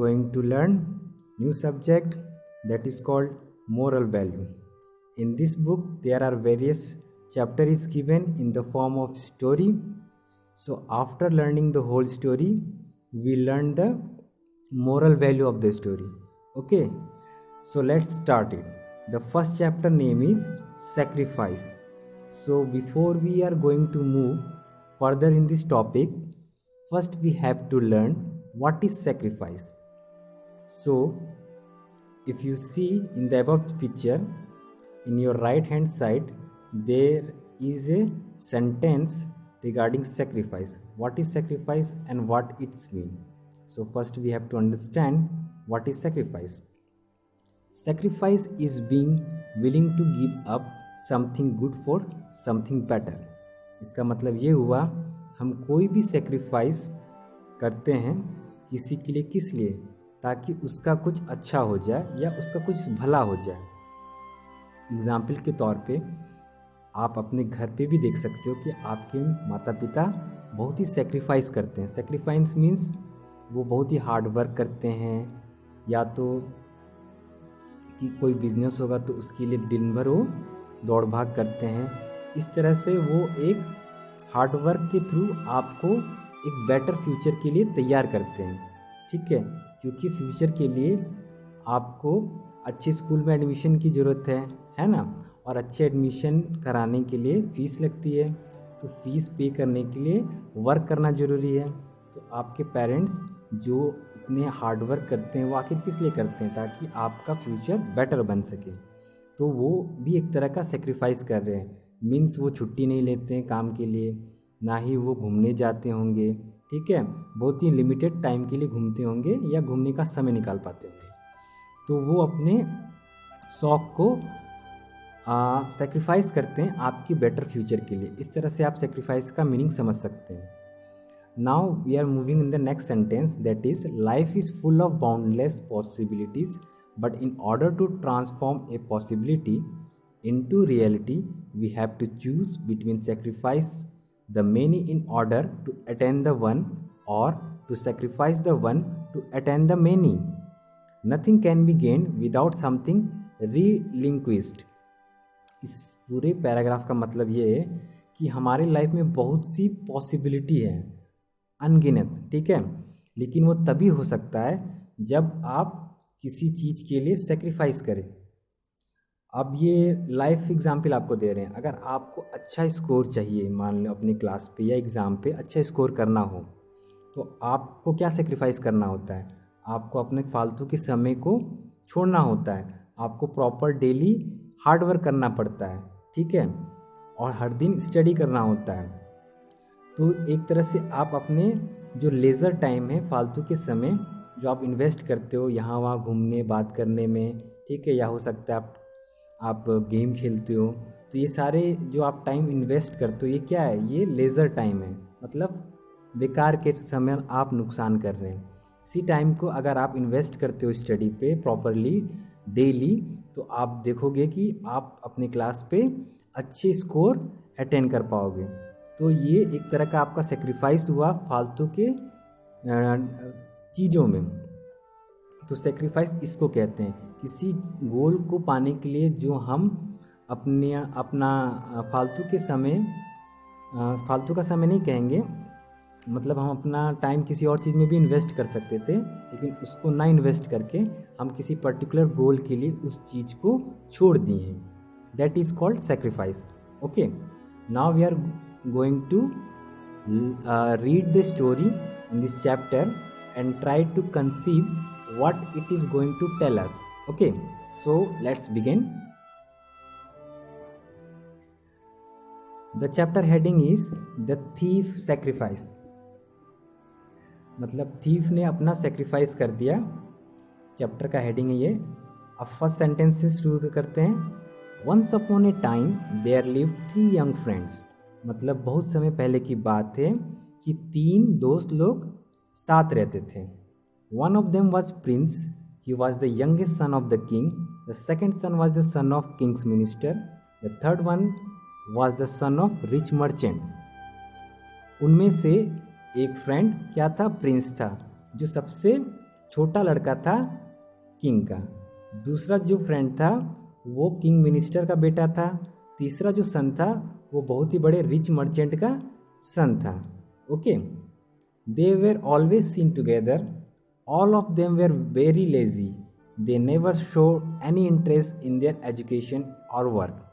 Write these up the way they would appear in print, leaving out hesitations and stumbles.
going to learn new subject that is called moral value. In this book there are various chapters given in the form of story. So after learning the whole story, we learn the moral value of the story. Okay, so let's start it. The first chapter name is sacrifice. So before we are going to move further in this topic, first we have to learn what is sacrifice. So if you see in the above picture, in your right hand side there is a sentence regarding sacrifice. What is sacrifice and what it means? So first we have to understand what is sacrifice. Sacrifice is being willing to give up something good for something better. इसका मतलब ये हुआ, हम कोई भी sacrifice करते हैं किसी के लिए, किस लिए? ताकि उसका कुछ अच्छा हो जाए या उसका कुछ भला हो जाए. एग्जाम्पल के तौर पे आप अपने घर पे भी देख सकते हो कि आपके माता पिता बहुत ही सेक्रीफाइस करते हैं. सेक्रीफाइस मीन्स वो बहुत ही हार्ड वर्क करते हैं, या तो कि कोई बिजनेस होगा तो उसके लिए दिन भर वो दौड़ भाग करते हैं. इस तरह से वो एक हार्ड वर्क के थ्रू आपको एक बेटर फ्यूचर के लिए तैयार करते हैं. ठीक है, क्योंकि फ्यूचर के लिए आपको अच्छे स्कूल में एडमिशन की ज़रूरत है ना, और अच्छे एडमिशन कराने के लिए फ़ीस लगती है. तो फीस पे करने के लिए वर्क करना ज़रूरी है. तो आपके पेरेंट्स जो इतने हार्ड वर्क करते हैं वो आखिर किस लिए करते हैं? ताकि आपका फ्यूचर बेटर बन सके. तो वो भी एक तरह का सेक्रीफाइस कर रहे हैं. मीन्स वो छुट्टी नहीं लेते हैं काम के लिए, ना ही वो घूमने जाते होंगे. ठीक है, बहुत ही लिमिटेड टाइम के लिए घूमते होंगे या घूमने का समय निकाल पाते होंगे. तो वो अपने शौक़ को सेक्रीफाइस करते हैं आपकी बेटर फ्यूचर के लिए. इस तरह से आप सेक्रीफाइस का मीनिंग समझ सकते हैं. Now we are moving in the next sentence, that is, life is full of boundless possibilities, but in order to transform a possibility into reality, we have to choose between sacrifice the many in order to attain the one, or to sacrifice the one to attain the many. Nothing can be gained without something relinquished. इस पूरे paragraph का मतलब ये है कि हमारी life में बहुत सी पॉसिबिलिटी है, अनगिनत. ठीक है, लेकिन वो तभी हो सकता है जब आप किसी चीज़ के लिए सेक्रीफाइस करें. अब ये लाइफ एग्जाम्पल आपको दे रहे हैं. अगर आपको अच्छा स्कोर चाहिए, मान लो अपने क्लास पे या एग्ज़ाम पे अच्छा स्कोर करना हो, तो आपको क्या सेक्रीफाइस करना होता है? आपको अपने फालतू के समय को छोड़ना होता है. आपको प्रॉपर डेली हार्ड वर्क करना पड़ता है. ठीक है, और हर दिन स्टडी करना होता है. तो एक तरह से आप अपने जो लेज़र टाइम है, फालतू के समय जो आप इन्वेस्ट करते हो यहाँ वहाँ घूमने बात करने में, ठीक है, या हो सकता है आप गेम खेलते हो, तो ये सारे जो आप टाइम इन्वेस्ट करते हो, ये क्या है? ये लेज़र टाइम है. मतलब बेकार के समय आप नुकसान कर रहे हैं. इसी टाइम को अगर आप इन्वेस्ट करते हो स्टडी पे प्रॉपरली डेली, तो आप देखोगे कि आप अपने क्लास पे अच्छे स्कोर अटेन कर पाओगे. तो ये एक तरह का आपका सेक्रीफाइस हुआ फालतू के चीज़ों में. तो सेक्रीफाइस इसको कहते हैं. किसी गोल को पाने के लिए जो हम अपना फालतू का समय नहीं कहेंगे, मतलब हम अपना टाइम किसी और चीज़ में भी इन्वेस्ट कर सकते थे, लेकिन उसको ना इन्वेस्ट करके हम किसी पर्टिकुलर गोल के लिए उस चीज़ को छोड़ दिए हैं. That is called sacrifice. Okay, now we are going to read the story in this chapter and try to conceive what it is going to tell us. Okay, so let's begin. The chapter heading is The Thief Sacrifice. मतलब thief ने अपना sacrifice कर दिया. Chapter का heading है ये. अब first sentence से शुरू करते हैं. Once upon a time there lived 3 young friends. मतलब बहुत समय पहले की बात है कि 3 दोस्त लोग साथ रहते थे. One of them was Prince. He was the youngest son of the king. The second son was the son of king's minister. The third one was the son of rich merchant. उनमें से एक friend क्या था? Prince था, जो सबसे छोटा लड़का था किंग का, दूसरा जो फ्रेंड था वो किंग मिनिस्टर का बेटा था, तीसरा जो सन था वो बहुत ही बड़े रिच मर्चेंट का सन था। Okay, they were always seen together, all of them were very lazy, they never show any interest in their education और वर्क।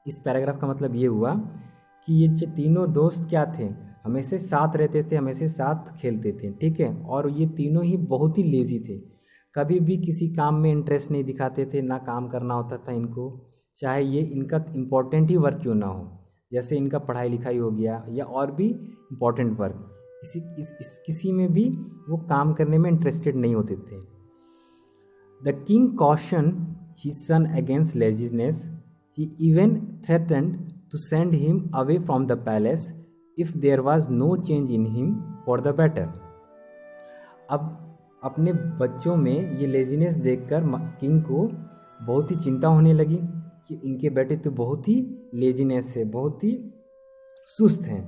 इस पैराग्राफ का मतलब ये हुआ कि ये जो तीनों दोस्त क्या थे, हमेशा साथ रहते थे, हमेशा साथ खेलते थे, ठीक है, और ये तीनों ही बहुत ही लेजी थे, कभी भी किसी काम में इंटरेस्ट नहीं दिखाते थे, ना काम करना होता था इनको, चाहे ये इनका इम्पोर्टेंट ही वर्क क्यों ना हो, जैसे इनका पढ़ाई लिखाई हो गया या और भी इम्पोर्टेंट वर्क, किसी में भी वो काम करने में इंटरेस्टेड नहीं होते थे। The king caution his son against laziness, he even threatened to send him away from the palace if there was no change in him for the better। अब अपने बच्चों में ये लेजीनेस देखकर किंग को बहुत ही चिंता होने लगी कि उनके बेटे तो बहुत ही लेजीनेस है, बहुत ही सुस्त हैं,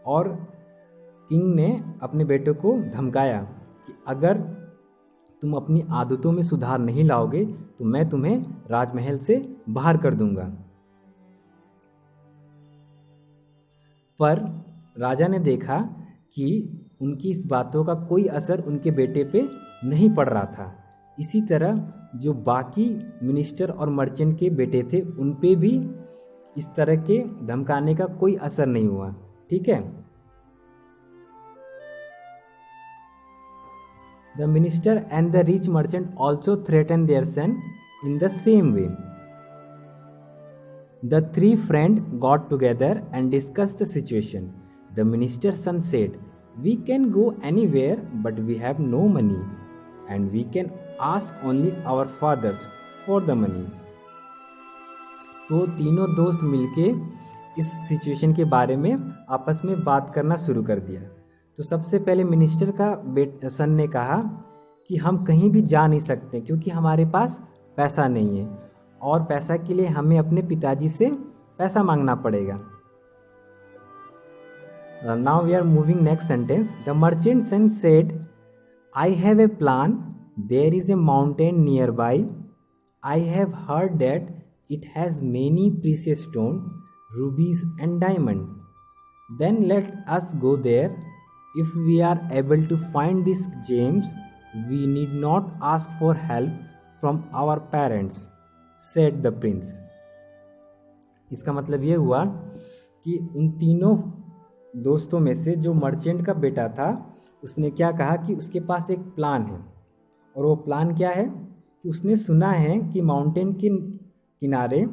और किंग ने अपने बेटे को धमकाया कि अगर तुम अपनी आदतों में सुधार नहीं लाओगे तो मैं तुम्हें राजमहल से बाहर कर दूंगा। पर राजा ने देखा कि उनकी इस बातों का कोई असर उनके बेटे पे नहीं पड़ रहा था। इसी तरह जो बाकी मिनिस्टर और मर्चेंट के बेटे थे उन पे भी इस तरह के धमकाने का कोई असर नहीं हुआ, ठीक है। The minister and the rich merchant also threaten their son in the same way. The three friends got together and discussed the situation. The minister's son said, "We can go anywhere, but we have no money, and we can ask only our fathers for the money." तो तीनों दोस्त मिलके इस situation के बारे में आपस में बात करना शुरू कर दिया। तो सबसे पहले मिनिस्टर का सन ने कहा कि हम कहीं भी जा नहीं सकते क्योंकि हमारे पास पैसा नहीं है, और पैसा के लिए हमें अपने पिताजी से पैसा मांगना पड़ेगा। Now we are moving next sentence. The merchant son said, I have a plan, there is a mountain nearby, I have heard that it has many precious stone, rubies and diamond, then let us go there, if we are able to find this gems we need not ask for help from our parents, said the prince. इसका मतलब ये हुआ कि उन तीनों दोस्तों में से जो मर्चेंट का बेटा था उसने क्या कहा कि उसके पास एक प्लान है, और वो प्लान क्या है कि उसने सुना है कि माउंटेन के किनारे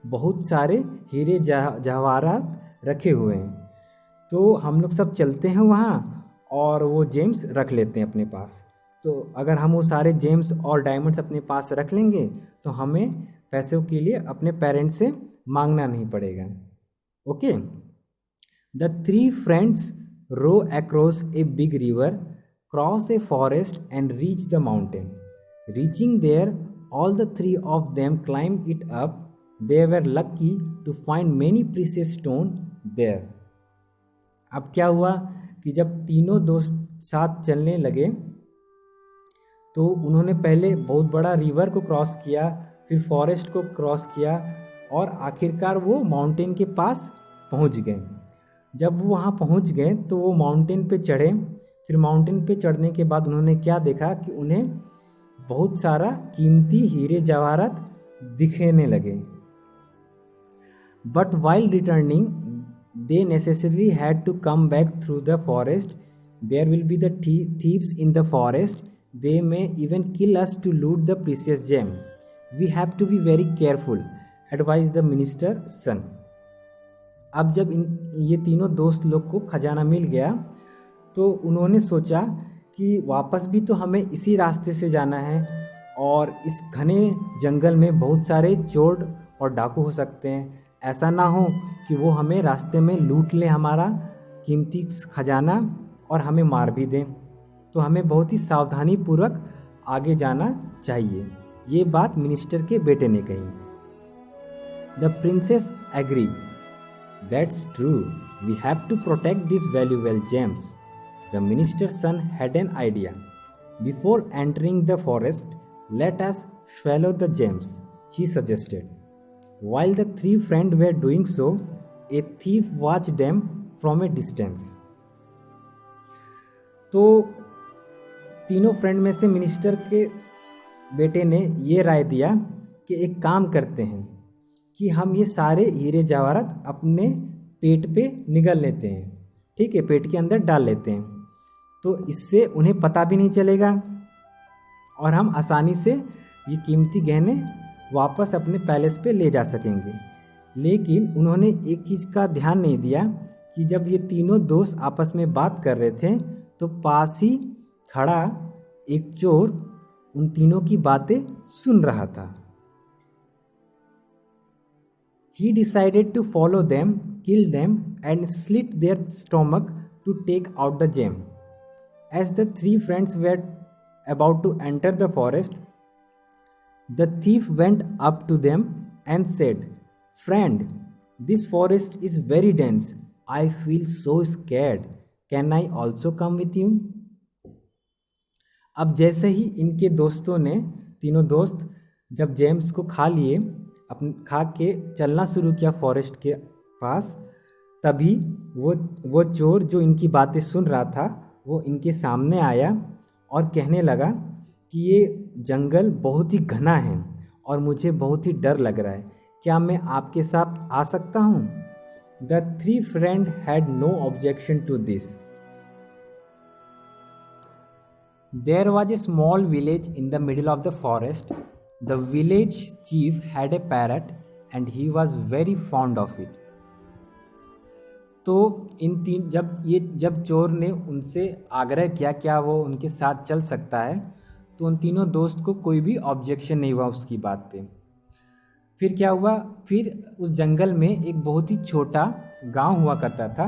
बहुत सारे हीरे जवाहरात रखे हुए हैं, तो हम लोग सब चलते हैं वहाँ और वो जेम्स रख लेते हैं अपने पास। तो अगर हम वो सारे जेम्स और डायमंड्स अपने पास रख लेंगे तो हमें पैसों के लिए अपने पेरेंट्स से मांगना नहीं पड़ेगा। Okay, the three friends row across a big river, cross a forest and reach the mountain, reaching there all the three of them climb it up, they were lucky to find many precious stone there. अब क्या हुआ कि जब तीनों दोस्त साथ चलने लगे तो उन्होंने पहले बहुत बड़ा रिवर को क्रॉस किया, फिर फॉरेस्ट को क्रॉस किया, और आखिरकार वो माउंटेन के पास पहुंच गए। जब वो वहाँ पहुंच गए तो वो माउंटेन पे चढ़े। फिर माउंटेन पे चढ़ने के बाद उन्होंने क्या देखा कि उन्हें बहुत सारा कीमती हीरे जवाहरात दिखने लगे। But while returning they necessarily had to come back through the forest, there will be the thieves in the forest, they may even kill us to loot the precious gem, we have to be very careful, advised the minister's son। अब जब ये तीनों दोस्त लोग को खजाना मिल गया तो उन्होंने सोचा कि वापस भी तो हमें इसी रास्ते से जाना है, और इस घने जंगल में बहुत सारे चोर और डाकू हो सकते हैं, ऐसा ना हो कि वो हमें रास्ते में लूट ले हमारा कीमती खजाना और हमें मार भी दें, तो हमें बहुत ही सावधानी पूर्वक आगे जाना चाहिए। ये बात मिनिस्टर के बेटे ने कही। The princes agree, that's true, we have to protect this valuable gems. The minister son had an idea, Before entering the forest, let us swallow the gems, he suggested. While the three friends were doing so, a thief watched them from a distance. तो तीनों friend में से minister के बेटे ने ये राय दिया कि एक काम करते हैं कि हम ये सारे हीरे जवाहरात अपने पेट पे निगल लेते हैं, ठीक है, पेट के अंदर डाल लेते हैं, तो इससे उन्हें पता भी नहीं चलेगा और हम आसानी से ये कीमती गहने वापस अपने पैलेस पे ले जा सकेंगे। लेकिन उन्होंने एक चीज़ का ध्यान नहीं दिया कि जब ये तीनों दोस्त आपस में बात कर रहे थे तो पास ही खड़ा एक चोर उन तीनों की बातें सुन रहा था। He decided to follow them, kill them, and slit their stomach to take out the gem. As the three friends were about to enter the forest, the thief went up to them and said, "Friend, this forest is very dense. I feel so scared. Can I also come with you?" अब जैसे ही इनके दोस्तों ने, तीनों दोस्त जब James को खा लिए, खा के चलना शुरू किया फॉरेस्ट के पास, तभी वो चोर जो इनकी बातें सुन रहा था वो इनके सामने आया और कहने लगा कि ये जंगल बहुत ही घना है और मुझे बहुत ही डर लग रहा है, क्या मैं आपके साथ आ सकता हूँ? The three friends had no objection to this. There was a small village in the middle of the forest. The village chief had a parrot and he was very fond of it. तो जब चोर ने उनसे आग्रह किया क्या वो उनके साथ चल सकता है, तो उन तीनों दोस्त को कोई भी ऑब्जेक्शन नहीं हुआ उसकी बात पे। फिर क्या हुआ, फिर उस जंगल में एक बहुत ही छोटा गांव हुआ करता था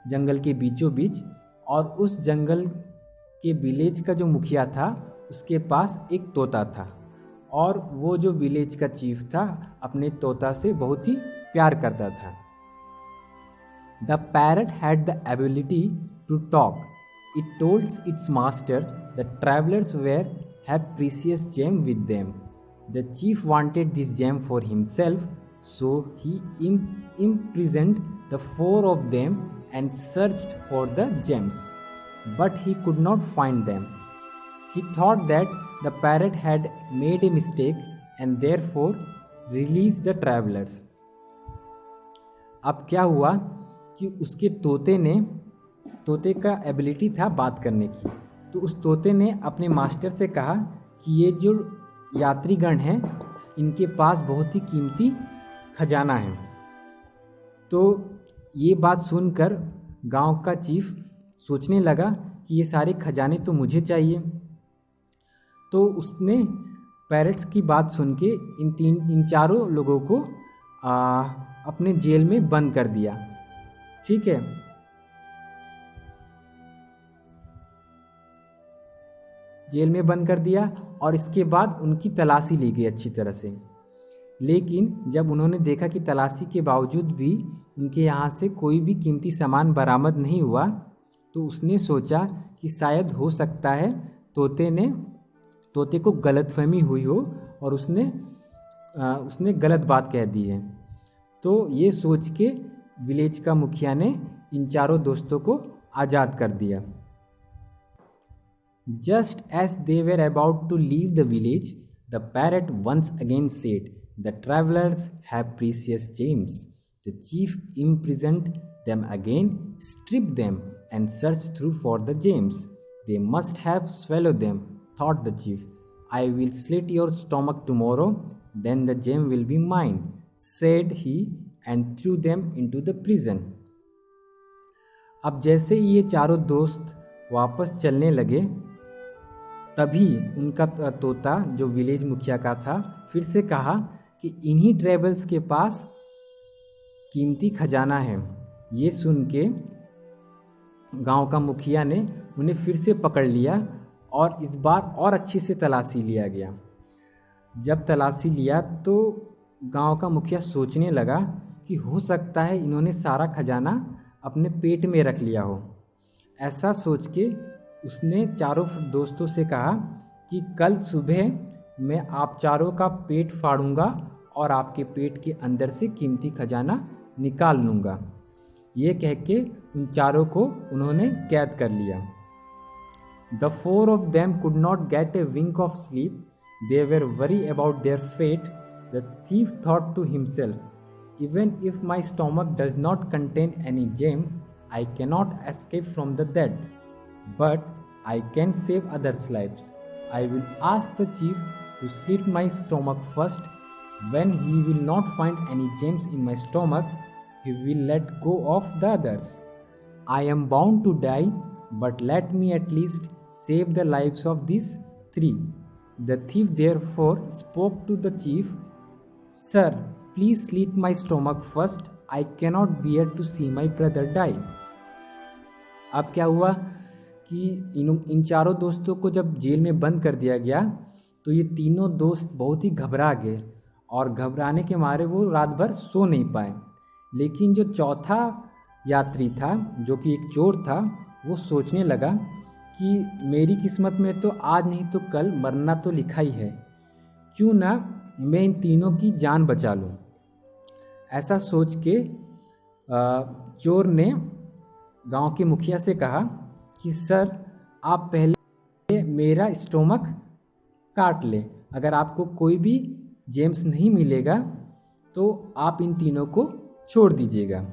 जंगल के बीचों बीच, और उस जंगल के विलेज का जो मुखिया था उसके पास एक तोता था, और वो जो विलेज का चीफ था अपने तोता से बहुत ही प्यार करता था। The parrot had the ability to talk. It told its master that travelers have precious gem with them. The chief wanted this gem for himself, so he imprisoned the four of them and searched for the gems, but he could not find them. He thought that the parrot had made a mistake and therefore released the travelers. अब क्या हुआ कि उसके तोते का ability था बात करने की, तो उस तोते ने अपने मास्टर से कहा कि ये जो यात्रीगण हैं इनके पास बहुत ही कीमती खजाना है। तो ये बात सुनकर गांव का चीफ सोचने लगा कि ये सारे खजाने तो मुझे चाहिए। तो उसने पैरट्स की बात सुन के इन चारों लोगों को अपने जेल में बंद कर दिया, ठीक है। जेल में बंद कर दिया और इसके बाद उनकी तलाशी ली गई अच्छी तरह से। लेकिन जब उन्होंने देखा कि तलाशी के बावजूद भी उनके यहाँ से कोई भी कीमती सामान बरामद नहीं हुआ, तो उसने सोचा कि शायद हो सकता है तोते को गलतफहमी हुई हो और उसने गलत बात कह दी है। तो ये सोच के विलेज का मुखिया ने इन चारों दोस्तों को आज़ाद कर दिया। Just as they were about to leave the village, the parrot once again said, "The travelers have precious gems." The chief imprisoned them again, stripped them, and searched through for the gems. "They must have swallowed them," thought the chief. "I will slit your stomach tomorrow, then the gem will be mine," said he, and threw them into the prison. अब जैसे ये चारों दोस्त वापस चलने लगे, तभी उनका तोता जो विलेज मुखिया का था फिर से कहा कि इन्हीं ट्रेवल्स के पास कीमती खजाना है। ये सुन के गांव का मुखिया ने उन्हें फिर से पकड़ लिया और इस बार और अच्छे से तलाशी लिया गया। जब तलाशी लिया तो गांव का मुखिया सोचने लगा कि हो सकता है इन्होंने सारा खजाना अपने पेट में रख लिया हो। ऐसा सोच के उसने चारों दोस्तों से कहा कि कल सुबह मैं आप चारों का पेट फाड़ूंगा और आपके पेट के अंदर से कीमती खजाना निकाल लूँगा। ये कह के उन चारों को उन्होंने कैद कर लिया। The four of them could not get a wink of sleep. They were worried about their fate. The thief thought to himself, even if my stomach does not contain any gem, I cannot escape from the death. But I can save others' lives. I will ask the chief to slit my stomach first. When he will not find any gems in my stomach, he will let go of the others. I am bound to die, but let me at least save the lives of these three. The thief therefore spoke to the chief, Sir, please slit my stomach first. I cannot bear to see my brother die. अब क्या हुआ कि इन चारों दोस्तों को जब jail में बंद कर दिया गया तो ये तीनों दोस्त बहुत ही घबरा गए और घबराने के मारे वो रात भर सो नहीं पाए। लेकिन जो चौथा यात्री था, जो कि एक चोर था, वो सोचने लगा कि मेरी किस्मत में तो आज नहीं तो कल मरना तो लिखा ही है, क्यों ना मैं इन तीनों की जान बचा लूं। ऐसा सोच के चोर ने गांव के मुखिया से कहा कि सर, आप पहले मेरा स्टोमक काट ले, अगर आपको कोई भी जेम्स नहीं मिलेगा तो आप इन तीनों को छोड़ दीजिएगा।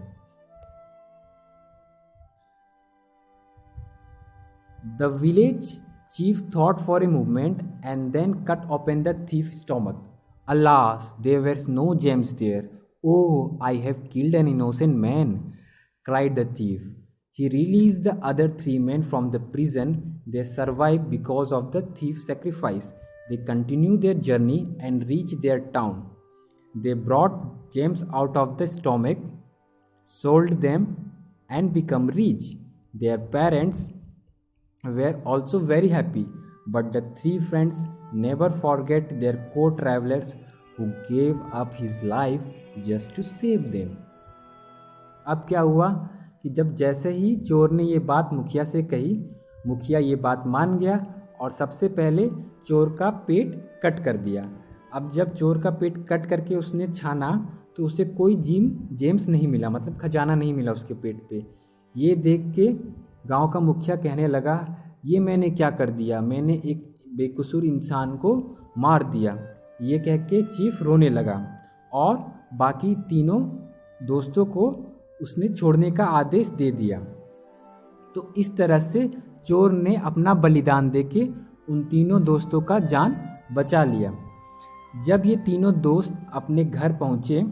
The village chief thought for a moment and then cut open the thief's stomach. Alas, there were no gems there. Oh, I have killed an innocent man, cried the thief. He released the other three men from the prison. They survived because of the thief's sacrifice. They continued their journey and reached their town. They brought gems out of the stomach, sold them, and become rich. Their parents were also very happy, but the three friends never forget their co-travelers who gave up his life just to save them. अब क्या हुआ कि जब जैसे ही चोर ने ये बात मुखिया से कही, मुखिया ये बात मान गया और सबसे पहले चोर का पेट कट कर दिया। अब जब चोर का पेट कट करके उसने छाना तो उसे कोई जेम्स नहीं मिला, मतलब खजाना नहीं मिला उसके पेट पे। ये देख के गांव का मुखिया कहने लगा, ये मैंने क्या कर दिया, मैंने एक बेकसूर इंसान को मार दिया। ये कह के चीफ रोने लगा और बाकी तीनों दोस्तों को उसने छोड़ने का आदेश दे दिया। तो इस तरह से चोर ने अपना बलिदान देके उन तीनों दोस्तों का जान बचा लिया। जब ये तीनों दोस्त अपने घर पहुँचे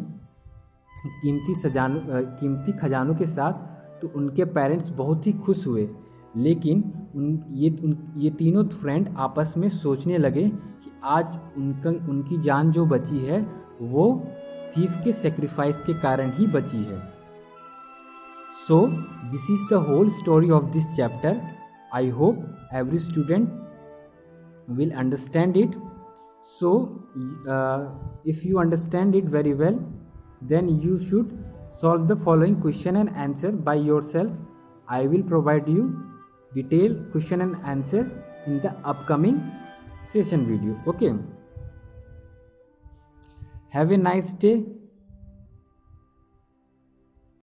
कीमती खजानों के साथ, तो उनके पेरेंट्स बहुत ही खुश हुए। लेकिन ये तीनों फ्रेंड आपस में सोचने लगे कि आज उनकी जान जो बची है वो थीफ के सेक्रीफाइस के कारण ही बची है। So this is the whole story of this chapter. I hope every student will understand it. So if you understand it very well, then you should solve the following question and answer by yourself. I will provide you detailed question and answer in the upcoming session video. Okay, have a nice day.